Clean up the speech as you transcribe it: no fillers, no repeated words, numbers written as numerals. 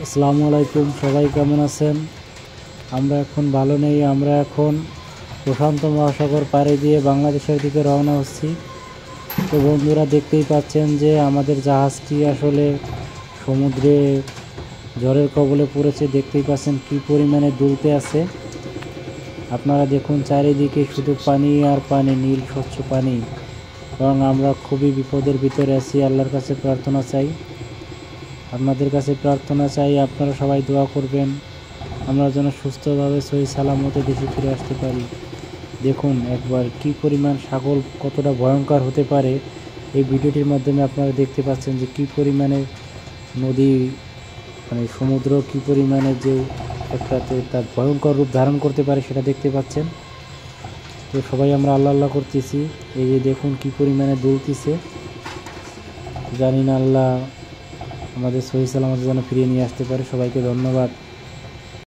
আসসালামু আলাইকুম, সবাই কেমন আছেন? আমরা এখন ভালো নেই। আমরা এখন প্রশান্ত মহাসাগর পাড়ি দিয়ে বাংলাদেশের দিকে রওনা হচ্ছি। তো বন্ধুরা, দেখতেই পাচ্ছেন যে আমাদের জাহাজটি আসলে সমুদ্রে ঝড়ের কবলে পড়েছে। দেখতেই পাচ্ছেন কি পরিমাণে দুলতে আছে। আপনারা দেখুন, চারিদিকে শুধু পানি আর পানি, নীল স্বচ্ছ পানি, এবং আমরা খুবই বিপদের ভিতরে আছি। আল্লাহর কাছে প্রার্থনা চাই, আপনাদের কাছে প্রার্থনা চাই, আপনারা সবাই দোয়া করবেন আমরা যেন সুস্থভাবে সহি সালামতে দেশে ফিরে আসতে পারি। দেখুন একবার কি পরিমাণ সাগর কতটা ভয়ঙ্কর হতে পারে। এই ভিডিওটির মাধ্যমে আপনারা দেখতে পাচ্ছেন যে কি পরিমাণে নদী, সমুদ্র কি পরিমাণে যে একটাতে তার ভয়ঙ্কর রূপ ধারণ করতে পারে সেটা দেখতে পাচ্ছেন। তো সবাই আমরা আল্লাহ আল্লাহ করতেছি। এই যে দেখুন কি পরিমাণে দুলতেছে। জানি না আল্লাহ আমাদের সহি সালামতে যেন ফিরিয়ে নিয়ে আসতে পারে। সবাইকে ধন্যবাদ।